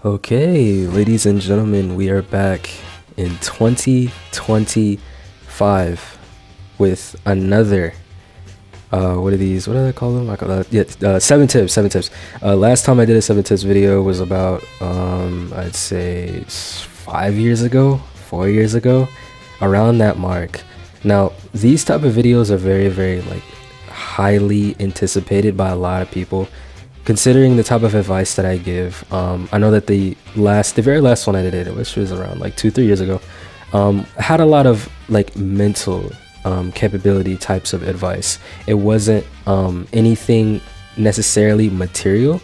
Okay, ladies and gentlemen, we are back in 2025 with another what are these? What do I call them? I call that, yeah, 7 tips. Last time I did a 7 tips video was about I'd say 5 years ago, 4 years ago, around that mark. Now, these type of videos are very like highly anticipated by a lot of people. Considering the type of advice that I give, I know that the very last one I did, which was around like 2-3 years ago, had a lot of like mental capability types of advice. It wasn't anything necessarily material.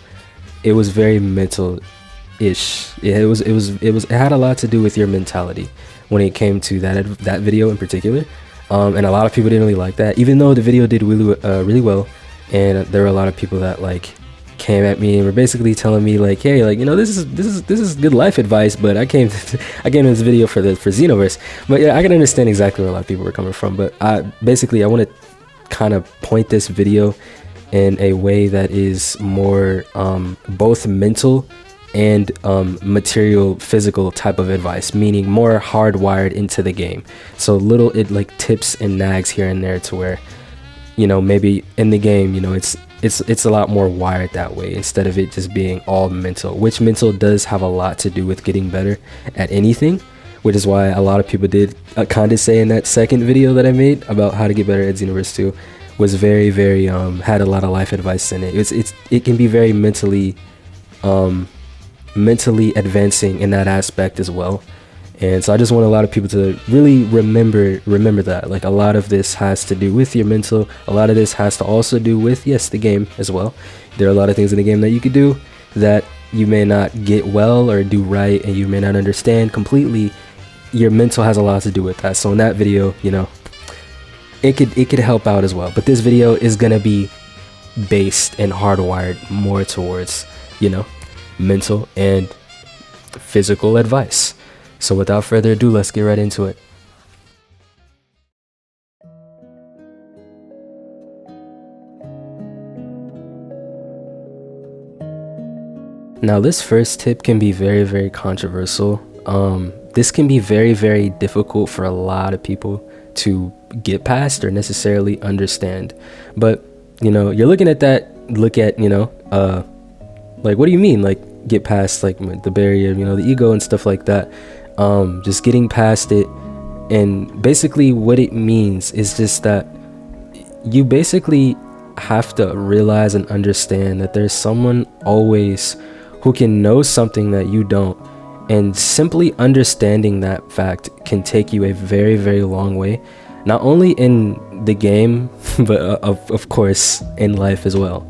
It was very mental-ish. It had a lot to do with your mentality when it came to that video in particular. And a lot of people didn't really like that, even though the video did really well, and there were a lot of people that like came at me and were basically telling me like, hey, like, you know, this is good life advice, but I came to this video for Xenoverse. But yeah, I can understand exactly where a lot of people were coming from. But I want to kind of point this video in a way that is more both mental and material, physical type of advice, meaning more hardwired into the game. So little like tips and nags here and there to where, you know, maybe in the game, you know, it's a lot more wired that way instead of it just being all mental, which mental does have a lot to do with getting better at anything, which is why a lot of people did kind of say in that second video that I made about how to get better at Xenoverse 2 was very had a lot of life advice in it. It can be very mentally advancing in that aspect as well. And so I just want a lot of people to really remember that, like, a lot of this has to do with your mental. A lot of this has to also do with, yes, the game as well. There are a lot of things in the game that you could do that you may not get well or do right, and you may not understand completely. Your mental has a lot to do with that. So in that video, you know, it could help out as well. But this video is gonna be based and hardwired more towards, you know, mental and physical advice. So without further ado, let's get right into it. Now, this first tip can be very controversial. This can be very difficult for a lot of people to get past or necessarily understand. But, you know, you're looking at that, you know, like, what do you mean, like, get past, like, the barrier, you know, the ego and stuff like that? Just getting past it. And basically what it means is just that you basically have to realize and understand that there's someone always who can know something that you don't, and simply understanding that fact can take you a very long way, not only in the game but of course in life as well.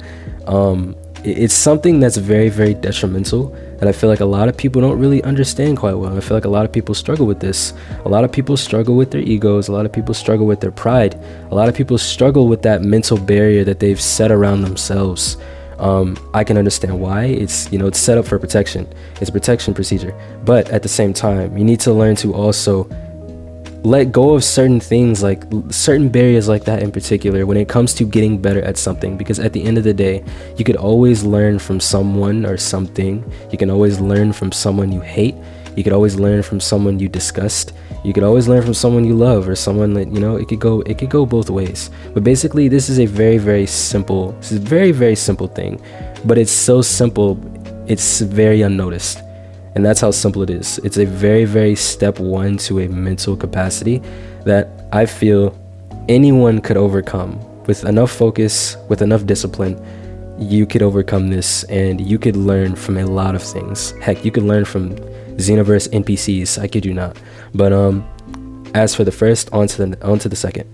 It's something that's very detrimental, and I feel like a lot of people don't really understand quite well. I feel like a lot of people struggle with this. A lot of people struggle with their egos. A lot of people struggle with their pride. A lot of people struggle with that mental barrier that they've set around themselves. I can understand why. It's, you know, it's set up for protection. It's a protection procedure. But at the same time, you need to learn to also let go of certain things, like certain barriers like that in particular, when it comes to getting better at something. Because at the end of the day, you could always learn from someone or something. You can always learn from someone you hate. You could always learn from someone you disgust. You could always learn from someone you love, or someone that, you know, it could go both ways. But basically, this is a very simple thing, but it's so simple, it's very unnoticed. And that's how simple it is. It's a very step one to a mental capacity that I feel anyone could overcome. With enough focus, with enough discipline, you could overcome this, and you could learn from a lot of things. Heck, you could learn from Xenoverse NPCs, I kid you not. But as for the first, on to the second.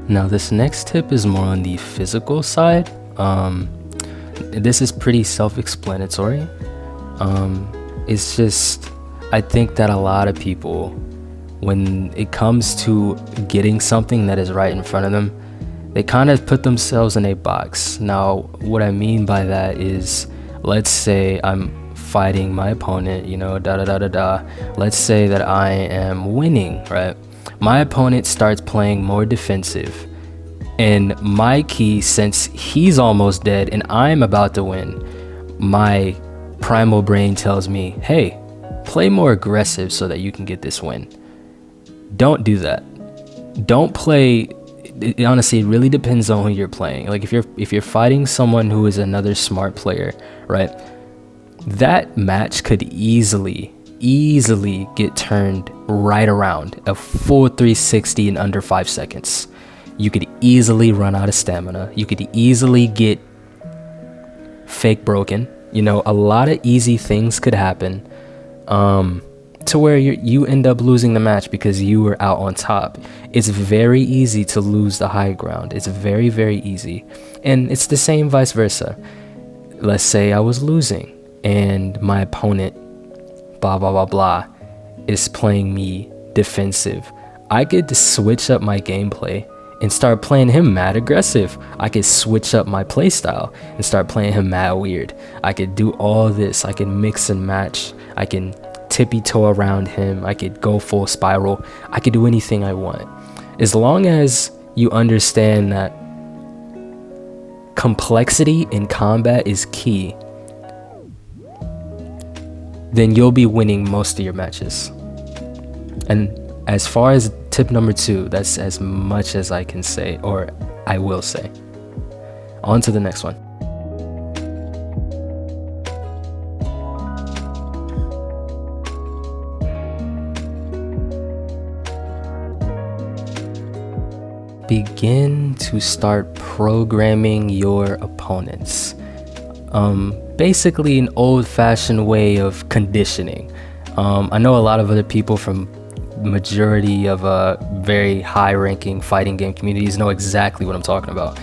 Now, this next tip is more on the physical side. This is pretty self-explanatory. It's just, I think that a lot of people, when it comes to getting something that is right in front of them, they kind of put themselves in a box. Now, what I mean by that is, let's say I'm fighting my opponent, you know, Let's say that I am winning, right? My opponent starts playing more defensive, and my key, since he's almost dead and I'm about to win, my primal brain tells me, hey, play more aggressive so that you can get this win. Don't do that. Don't play. Honestly, it really depends on who you're playing. Like, if you're fighting someone who is another smart player, right, that match could easily get turned right around, a full 360 in under 5 seconds. You could easily run out of stamina. You could easily get fake broken. You know, a lot of easy things could happen to where you end up losing the match because you were out on top. It's very easy to lose the high ground. It's very, very easy. And it's the same vice versa. Let's say I was losing and my opponent, blah, blah, blah, blah, is playing me defensive. I could switch up my gameplay and start playing him mad aggressive. I could switch up my playstyle and start playing him mad weird. I could do all this. I can mix and match. I can tippy toe around him. I could go full spiral. I could do anything I want. As long as you understand that complexity in combat is key, then you'll be winning most of your matches. And as far as tip number 2, that's as much as I can say, or I will say. On to the next one. Begin to start programming your opponents. Basically an old-fashioned way of conditioning. I know a lot of other people from majority of very high-ranking fighting game communities know exactly what I'm talking about.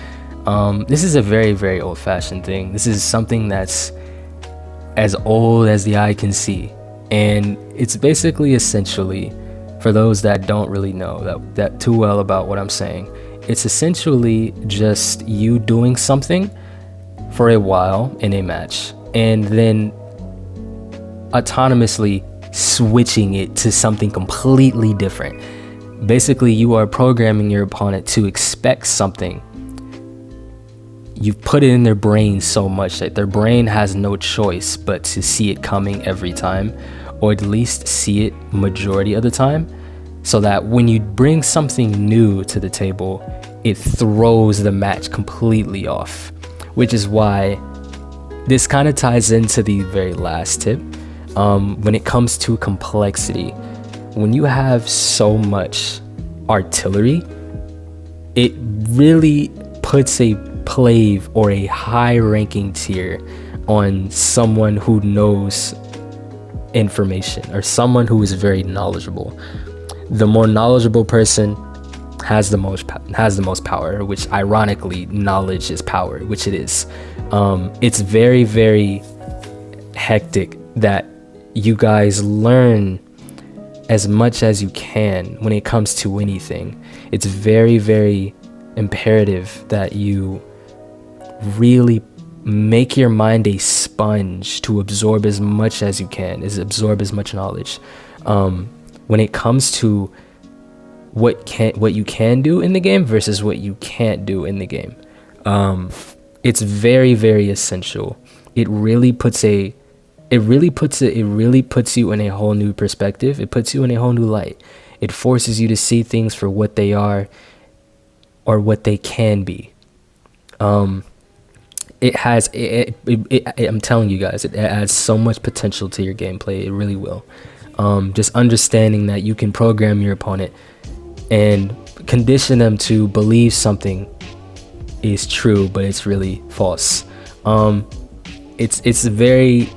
This is a very, very old-fashioned thing. This is something that's as old as the eye can see, and it's basically essentially, for those that don't really know that too well about what I'm saying, it's essentially just you doing something for a while in a match and then autonomously switching it to something completely different. Basically, you are programming your opponent to expect something. You've put it in their brain so much that their brain has no choice but to see it coming every time, or at least see it majority of the time, so that when you bring something new to the table, it throws the match completely off. Which is why this kind of ties into the very last tip. When it comes to complexity, when you have so much artillery, it really puts a plave or a high ranking tier on someone who knows information or someone who is very knowledgeable. The more knowledgeable person has the most power, which ironically, knowledge is power, which it is. It's very, very hectic that you guys learn as much as you can when it comes to anything. It's very, very imperative that you really make your mind a sponge to absorb as much as you can, absorb as much knowledge. When it comes to what you can do in the game versus what you can't do in the game, it's very, very essential. It really puts you in a whole new perspective. It puts you in a whole new light. It forces you to see things for what they are or what they can be. I'm telling you guys, it adds so much potential to your gameplay. It really will. Just understanding that you can program your opponent and condition them to believe something is true, but it's really false. It's very,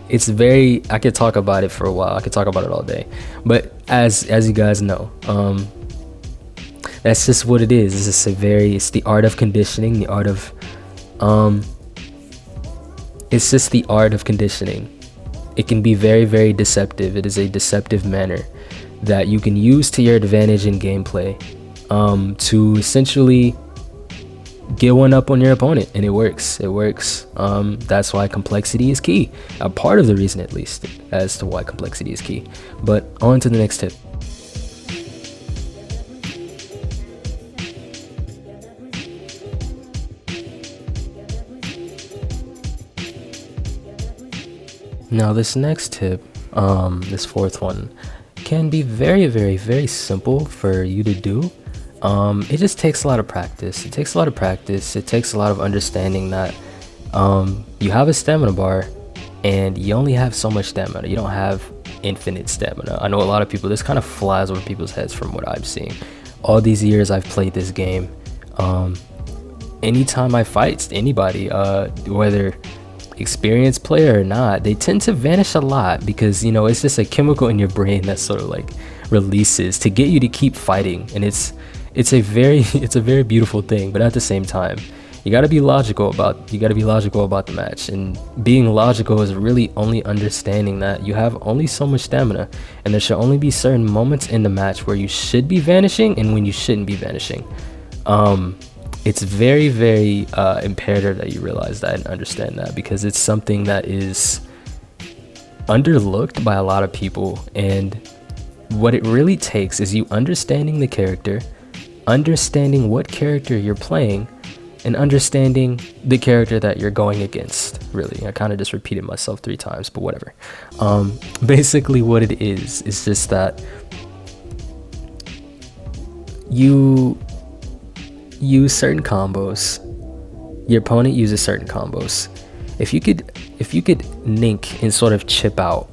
I could talk about it for a while. I could talk about it all day, but as you guys know, that's just what it is. It's the art of conditioning, it's just the art of conditioning. It can be very, very deceptive. It is a deceptive manner that you can use to your advantage in gameplay, to essentially get one up on your opponent, and it works. That's why complexity is key. A part of the reason, at least, as to why complexity is key. But on to the next tip. Now this next tip, this fourth one, can be very, very, very simple for you to do. It just takes a lot of practice. It takes a lot of practice. It takes a lot of understanding that you have a stamina bar and you only have so much stamina. You don't have infinite stamina. I know a lot of people, this kind of flies over people's heads from what I'm seeing. All these years I've played this game, anytime I fight anybody, whether experienced player or not, they tend to vanish a lot because, you know, it's just a chemical in your brain that sort of like releases to get you to keep fighting. And it's a very beautiful thing, but at the same time, you got to be logical about the match. And being logical is really only understanding that you have only so much stamina, and there should only be certain moments in the match where you should be vanishing and when you shouldn't be vanishing. It's very, very imperative that you realize that and understand that, because it's something that is underlooked by a lot of people. And what it really takes is you understanding the character, understanding what character you're playing, and understanding the character that you're going against. Really, I kind of just repeated myself 3 times, but whatever. Basically what it is just that you use certain combos, your opponent uses certain combos. If you could nink and sort of chip out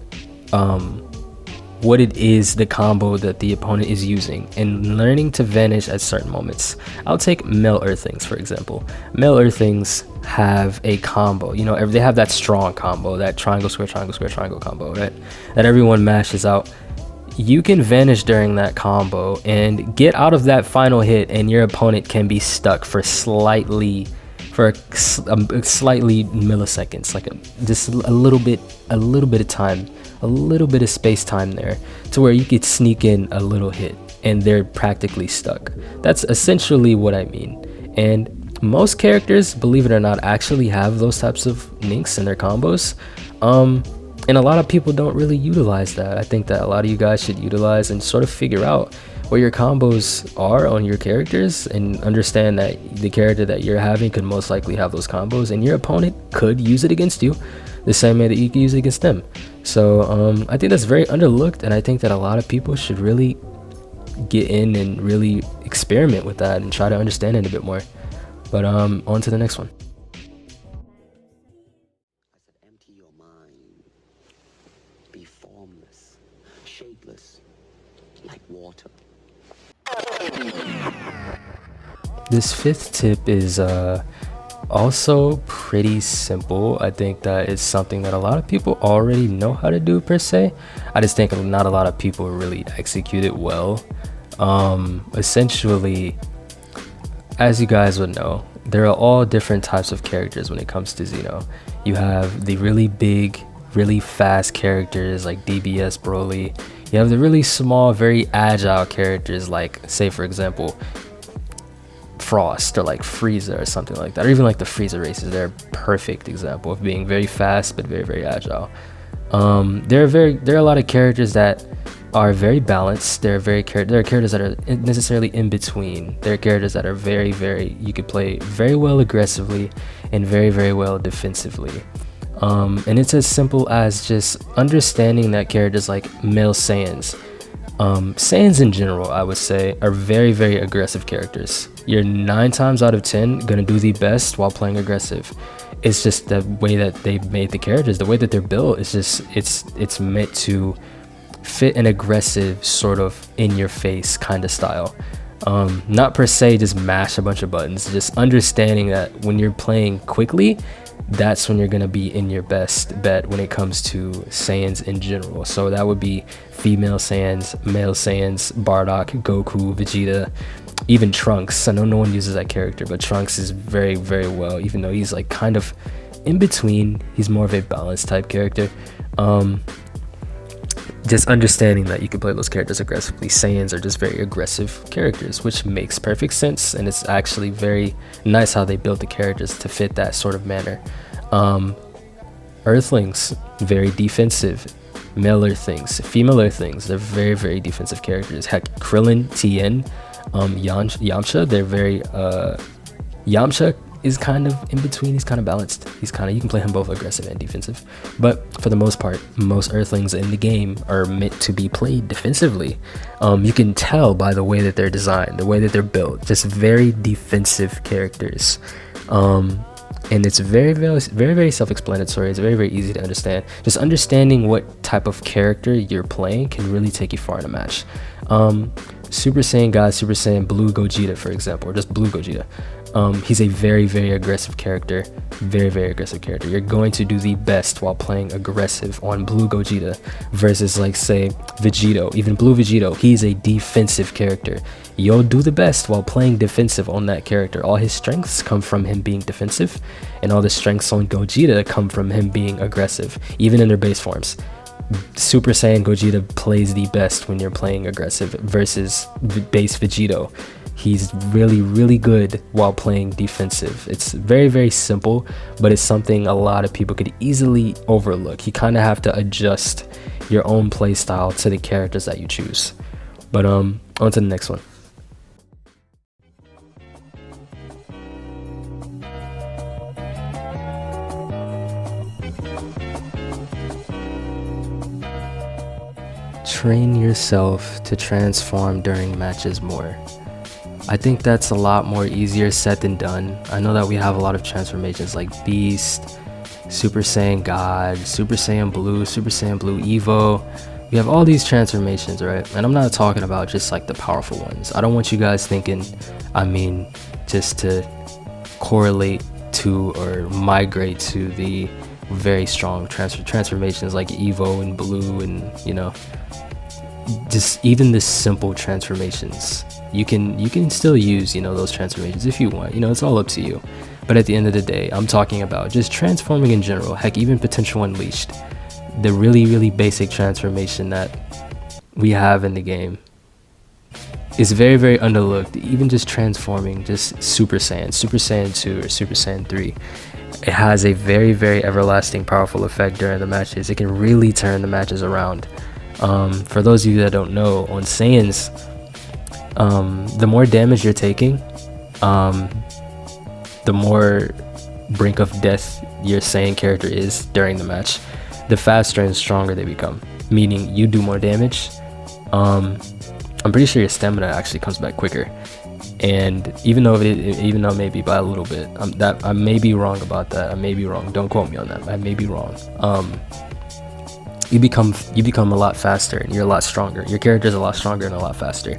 what it is, the combo that the opponent is using, and learning to vanish at certain moments. I'll take male earthlings for example. Male earthlings have a combo, you know, they have that strong combo, that triangle square triangle combo, right, that everyone mashes out. You can vanish during that combo and get out of that final hit, and your opponent can be stuck for slightly milliseconds, like just a little bit of time, a little bit of space time there, to where you could sneak in a little hit and they're practically stuck. That's essentially what I mean. And most characters, believe it or not, actually have those types of ninks in their combos. And a lot of people don't really utilize that. I think that a lot of you guys should utilize and sort of figure out what your combos are on your characters, and understand that the character that you're having could most likely have those combos, and your opponent could use it against you the same way that you can use it against them. So I think that's very underlooked, and I think that a lot of people should really get in and really experiment with that and try to understand it a bit more. But on to the next one. Empty your mind. Be formless, shapeless, like water. This 5th tip is also pretty simple. I think that it's something that a lot of people already know how to do per se. I just think not a lot of people really execute it well. Essentially, as you guys would know, there are all different types of characters when it comes to Xeno. You have the really big, really fast characters like DBS Broly. You have the really small, very agile characters like, say for example, Frost or like Frieza or something like that, or even like the Frieza races. They're a perfect example of being very fast but very, very agile. There are a lot of characters that are very balanced. There are characters that are necessarily in between. There are characters that are very, very, you could play very well aggressively and very, very well defensively. And it's as simple as just understanding that characters like male Saiyans, Saiyans in general, I would say, are very, very aggressive characters. You're 9 times out of 10 gonna do the best while playing aggressive. It's just the way that they've made the characters, the way that they're built. It's just it's meant to fit an aggressive sort of in your face kind of style. Not per se just mash a bunch of buttons, just understanding that when you're playing quickly, that's when you're gonna be in your best bet when it comes to Saiyans in general. So that would be female Saiyans, male Saiyans, Bardock, Goku, Vegeta, even Trunks. I know no one uses that character, but Trunks is very, very well, even though he's like kind of in between. He's more of a balanced type character. Just understanding that you can play those characters aggressively. Saiyans are just very aggressive characters, which makes perfect sense, and it's actually very nice how they built the characters to fit that sort of manner. Earthlings, very defensive. Male Earthlings, female Earthlings, they're very, very defensive characters. Heck, Krillin, Tien, Yamcha, they're very Yamcha is kind of in between. He's kind of balanced. You can play him both aggressive and defensive, but for the most part, most Earthlings in the game are meant to be played defensively. You can tell by the way that they're designed, the way that they're built, just very defensive characters. And it's very self-explanatory. It's very easy to understand. Just understanding what type of character you're playing can really take you far in a match. Super Saiyan God, Super Saiyan Blue Gogeta, for example, or just Blue Gogeta. He's a very aggressive character. Very aggressive character. You're going to do the best while playing aggressive on Blue Gogeta versus, like, say, Vegito. Even Blue Vegito, he's a defensive character. You'll do the best while playing defensive on that character. All his strengths come from him being defensive, and all the strengths on Gogeta come from him being aggressive, even in their base forms. Super Saiyan Gogeta plays the best when you're playing aggressive versus base Vegito. He's really good while playing defensive. It's very simple, but it's something a lot of people could easily overlook. You kind of have to adjust your own play style to the characters that you choose. But on to the next one. Train yourself to transform during matches more. I think that's a lot more easier said than done. I know that we have a lot of transformations like Beast, Super Saiyan God, Super Saiyan Blue Evo. We have all these transformations, right? And I'm not talking about just like the powerful ones. I don't want you guys thinking, just to correlate to or migrate to the very strong transformations like Evo and Blue, and just even the simple transformations. You can still use those transformations if you want. It's all up to you. But at the end of the day, I'm talking about just transforming in general. Heck, even Potential Unleashed, the really basic transformation that we have in the game is very underlooked. Even just transforming, just Super Saiyan 2 or Super Saiyan 3, it has a very everlasting powerful effect during the matches. It can really turn the matches around. For those of you that don't know, on Saiyans, the more damage you're taking, the more brink of death your Saiyan character is during the match, the faster and stronger they become. Meaning you do more damage. I'm pretty sure your stamina actually comes back quicker. And even though maybe by a little bit, I may be wrong about that. I may be wrong. Don't quote me on that. I may be wrong. You become a lot faster and you're a lot stronger. Your character's a lot stronger and a lot faster.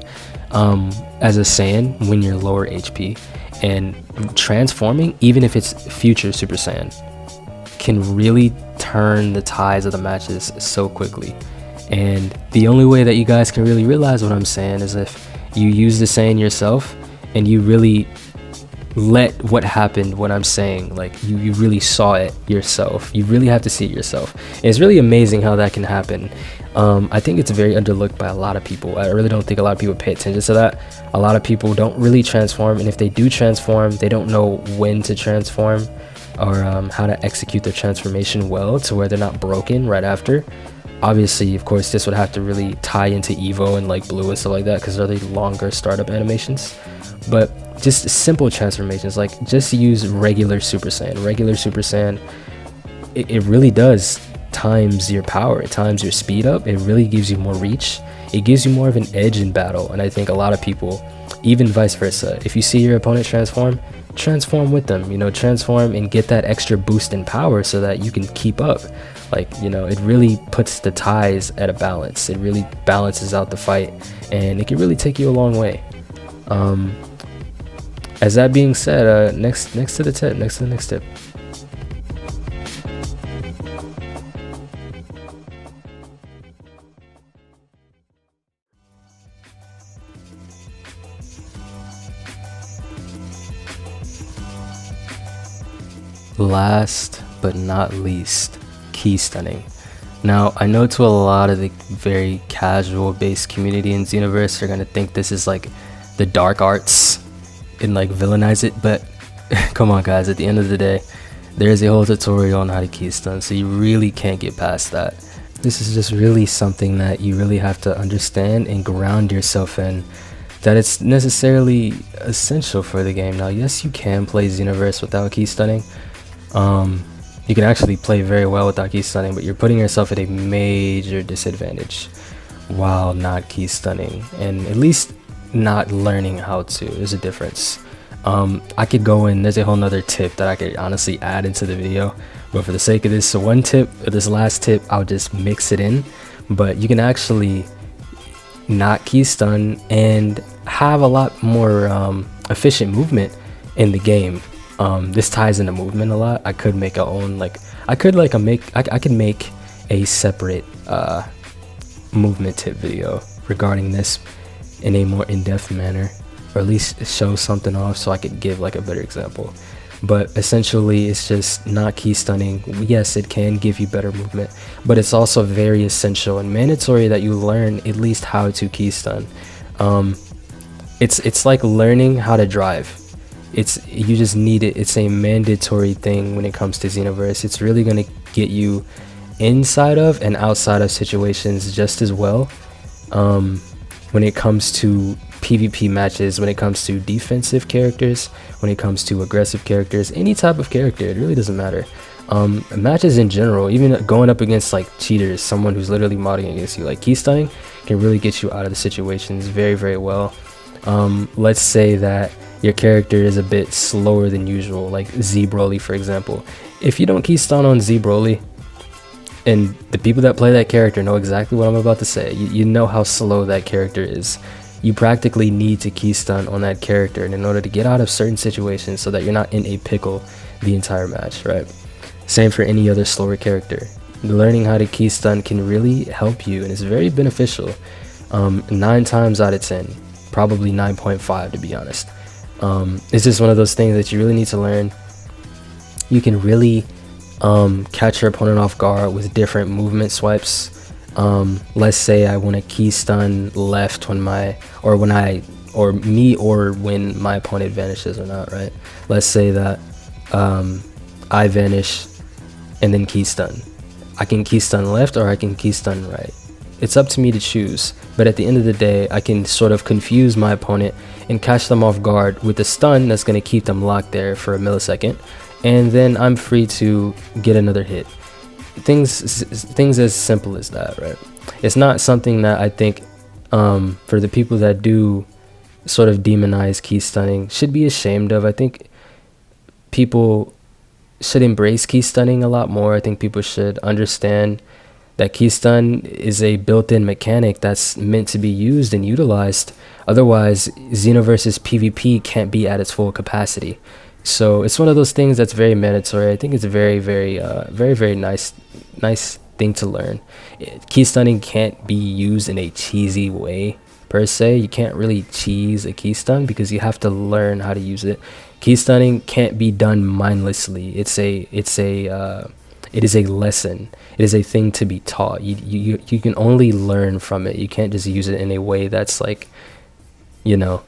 As a Saiyan, when you're lower HP, and transforming, even if it's future Super Saiyan, can really turn the tides of the matches so quickly. And the only way that you guys can really realize what I'm saying is if you use the Saiyan yourself and you really let what happened, what I'm saying, like you really saw it yourself. You really have to see it yourself. And it's really amazing how that can happen. I think it's very underlooked by a lot of people. I really don't think a lot of people pay attention to that. A lot of people don't really transform, and if they do transform, they don't know when to transform or how to execute their transformation well to where they're not broken right after. Obviously, of course, this would have to really tie into Evo and like Blue and stuff like that, because they're the longer startup animations. But just simple transformations, like just use regular Super Saiyan. It really does times your power, it times your speed up. It really gives you more reach. It gives you more of an edge in battle. And I think a lot of people, even vice versa, if you see your opponent transform with them, transform and get that extra boost in power so that you can keep up. Like, it really puts the ties at a balance. It really balances out the fight, and it can really take you a long way. As that being said, next to the next tip. Last but not least, key stunning. Now, I know to a lot of the very casual based community in Xenoverse, they're gonna think this is like the dark arts and like villainize it, but come on guys, at the end of the day, there's a whole tutorial on how to key stun, so you really can't get past that. This is just really something that you really have to understand and ground yourself in that it's necessarily essential for the game. Now, yes, you can play Xenoverse without key stunning. You can actually play very well without key stunning, but you're putting yourself at a major disadvantage while not key stunning, and at least not learning how to. There's a difference. I could go in, there's a whole nother tip that I could honestly add into the video, but for the sake of this, so one tip, this last tip, I'll just mix it in. But you can actually not key stun and have a lot more efficient movement in the game. This ties into movement a lot. I could make a own, like, I could make a separate movement tip video regarding this in a more in-depth manner, or at least show something off so I could give like a better example. But essentially, it's just not key stunning. Yes, it can give you better movement, but it's also very essential and mandatory that you learn at least how to key stun. It's like learning how to drive. You just need it. It's a mandatory thing when it comes to Xenoverse. It's really gonna get you inside of and outside of situations just as well. When it comes to PvP matches, when it comes to defensive characters, when it comes to aggressive characters, any type of character, it really doesn't matter. Matches in general, even going up against like cheaters, someone who's literally modding against you, like key stunning can really get you out of the situations very, very well. Let's say that your character is a bit slower than usual, like Z Broly, for example. If you don't key stun on Z Broly, and the people that play that character know exactly what I'm about to say, you know how slow that character is. You practically need to key stun on that character in order to get out of certain situations so that you're not in a pickle the entire match, right? Same for any other slower character. Learning how to key stun can really help you, and it's very beneficial. 9 times out of 10, probably 9.5 to be honest. It's just one of those things that you really need to learn. You can really catch your opponent off guard with different movement swipes. Let's say I want to key stun left when when my opponent vanishes or not, right? Let's say that I vanish and then key stun. I can key stun left or I can key stun right. It's up to me to choose, but at the end of the day, I can sort of confuse my opponent and catch them off guard with a stun that's going to keep them locked there for a millisecond, and then I'm free to get another hit. Things as simple as that, right? It's not something that I think for the people that do sort of demonize key stunning should be ashamed of. I think people should embrace key stunning a lot more. I think people should understand that key stun is a built-in mechanic that's meant to be used and utilized. Otherwise, Xenoverse's PvP can't be at its full capacity. So it's one of those things that's very mandatory. I think it's a very nice thing to learn. Key stunning can't be used in a cheesy way per se. You can't really cheese a key stun because you have to learn how to use it. Key stunning can't be done mindlessly. It is a lesson. It is a thing to be taught. You can only learn from it. You can't just use it in a way that's like, you know,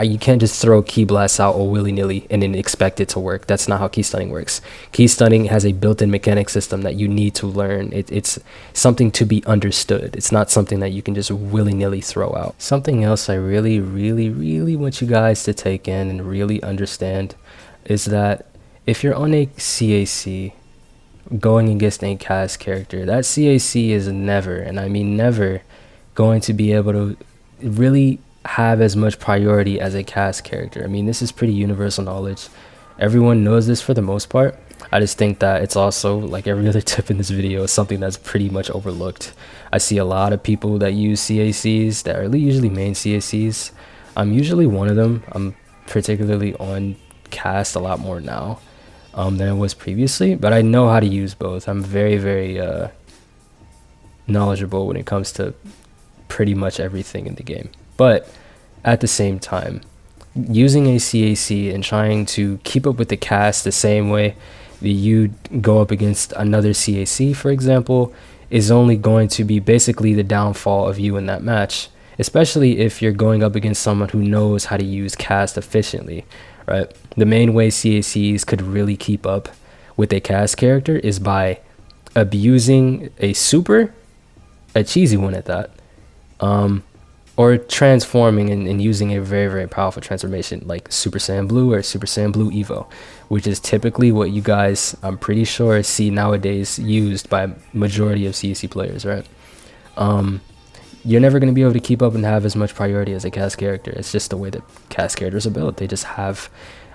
you can't just throw key blasts out all willy-nilly and then expect it to work. That's not how key stunning works. Key stunning has a built-in mechanic system that you need to learn. It's something to be understood. It's not something that you can just willy-nilly throw out. Something else I really want you guys to take in and really understand is that if you're on a CAC going against a cast character, that CAC is never, and I mean never, going to be able to really have as much priority as a cast character. I mean, this is pretty universal knowledge. Everyone knows this for the most part. I just think that it's also, like every other tip in this video, is something that's pretty much overlooked. I see a lot of people that use CACs that are usually main CACs. I'm usually one of them. I'm particularly on cast a lot more now than I was previously, but I know how to use both. I'm very knowledgeable when it comes to pretty much everything in the game. But at the same time, using a CAC and trying to keep up with the cast the same way that you go up against another CAC, for example, is only going to be basically the downfall of you in that match, especially if you're going up against someone who knows how to use cast efficiently, right? The main way CACs could really keep up with a cast character is by abusing a super, a cheesy one at that, or transforming and using a very, very powerful transformation like Super Saiyan Blue or Super Saiyan Blue Evo, which is typically what you guys, I'm pretty sure, see nowadays used by majority of CEC players, right? You're never going to be able to keep up and have as much priority as a cast character. It's just the way that cast characters are built. They just have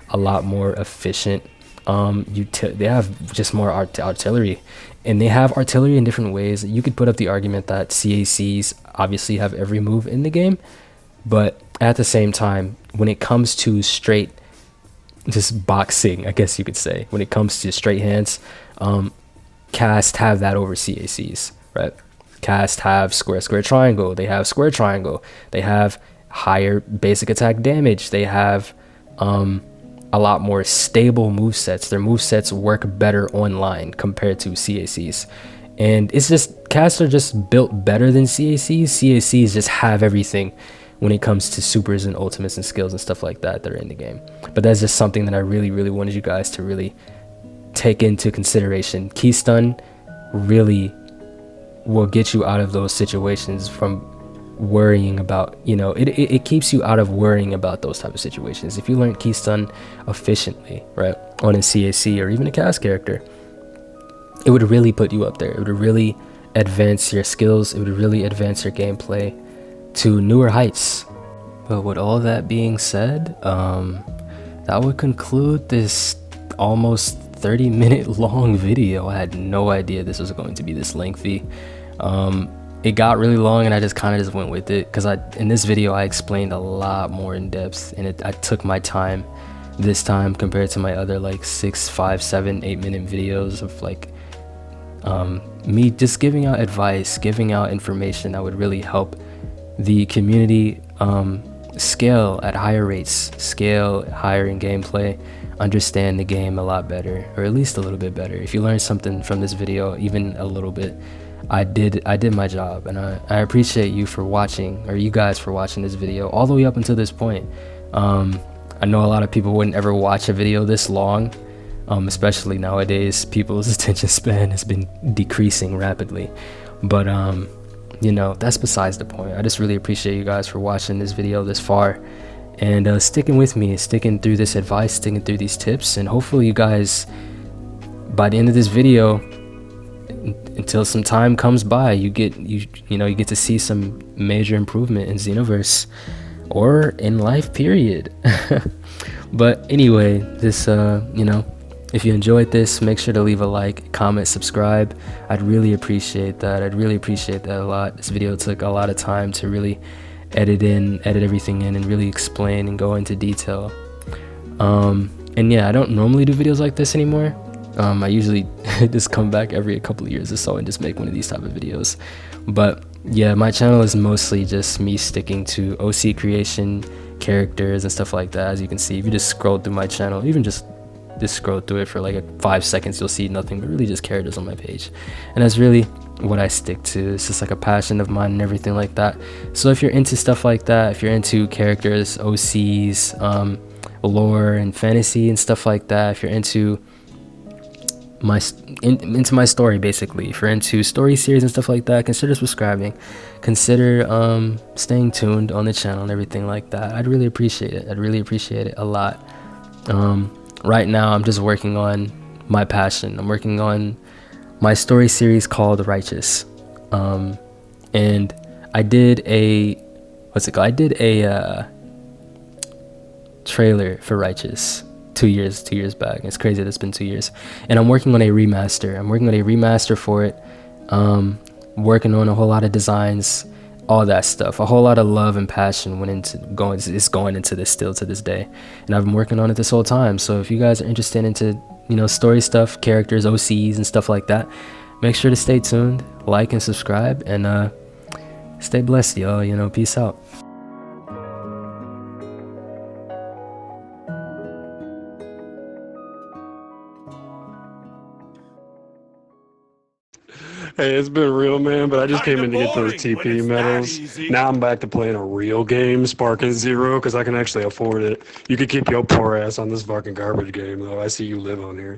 a lot more efficient, they have just more artillery, and they have artillery in different ways. You could put up the argument that CACs obviously have every move in the game, but at the same time, when it comes to straight just boxing, I guess you could say, when it comes to straight hands, cast have that over CACs, right? Cast have square square triangle, they have square triangle, they have higher basic attack damage, they have a lot more stable movesets. Their movesets work better online compared to CACs. And it's just, casts are just built better than CACs. CACs just have everything when it comes to supers and ultimates and skills and stuff like that that are in the game. But that's just something that I really, really wanted you guys to really take into consideration. Key stun really will get you out of those situations from worrying about, it keeps you out of worrying about those type of situations. If you learn key stun efficiently, right, on a CAC or even a cast character, it would really put you up there. It would really advance your skills. It would really advance your gameplay to newer heights. But with all that being said, that would conclude this almost 30-minute long video. I had no idea this was going to be this lengthy. It got really long and I just kind of just went with it because in this video I explained a lot more in depth, and I took my time this time compared to my other like 6, 5, 7, 8-minute videos of like me just giving out advice, giving out information that would really help the community scale at higher rates, scale higher in gameplay, understand the game a lot better, or at least a little bit better. If you learned something from this video, even a little bit, I did my job, and I appreciate you for watching, or you guys for watching this video all the way up until this point. I know a lot of people wouldn't ever watch a video this long, especially nowadays. People's attention span has been decreasing rapidly, but that's besides the point. I just really appreciate you guys for watching this video this far and sticking with me, sticking through this advice, sticking through these tips, and hopefully you guys, by the end of this video, until some time comes by, you get to see some major improvement in Xenoverse or in life, period. But anyway, this if you enjoyed this, make sure to leave a like, comment, subscribe. I'd really appreciate that. I'd really appreciate that a lot. This video took a lot of time to really edit everything in and really explain and go into detail. And yeah, I don't normally do videos like this anymore. I usually just come back every couple of years or so and just make one of these type of videos. But yeah, my channel is mostly just me sticking to OC creation, characters and stuff like that. As you can see, if you just scroll through my channel, even just scroll through it for like 5 seconds, you'll see nothing but really just characters on my page. And that's really what I stick to. It's just like a passion of mine and everything like that. So if you're into stuff like that, if you're into characters, OCs, lore and fantasy and stuff like that, if you're into into my story, basically, if you're into story series and stuff like that, consider subscribing, consider staying tuned on the channel and everything like that. I'd really appreciate it. I'd really appreciate it a lot. Right now I'm just working on my passion. I'm working on my story series called Righteous, and I did a trailer for Righteous 2 years back. It's crazy that it's been 2 years, and I'm working on a remaster for it. Working on a whole lot of designs, all that stuff. A whole lot of love and passion went into going into this still to this day, and I've been working on it this whole time. So if you guys are interested into story stuff, characters, OCs and stuff like that, make sure to stay tuned, like and subscribe, and stay blessed, y'all. Peace out. Hey, it's been real, man, but I just came in to get those TP medals. Now I'm back to playing a real game, Sparking Zero, because I can actually afford it. You could keep your poor ass on this fucking garbage game, though. I see you live on here.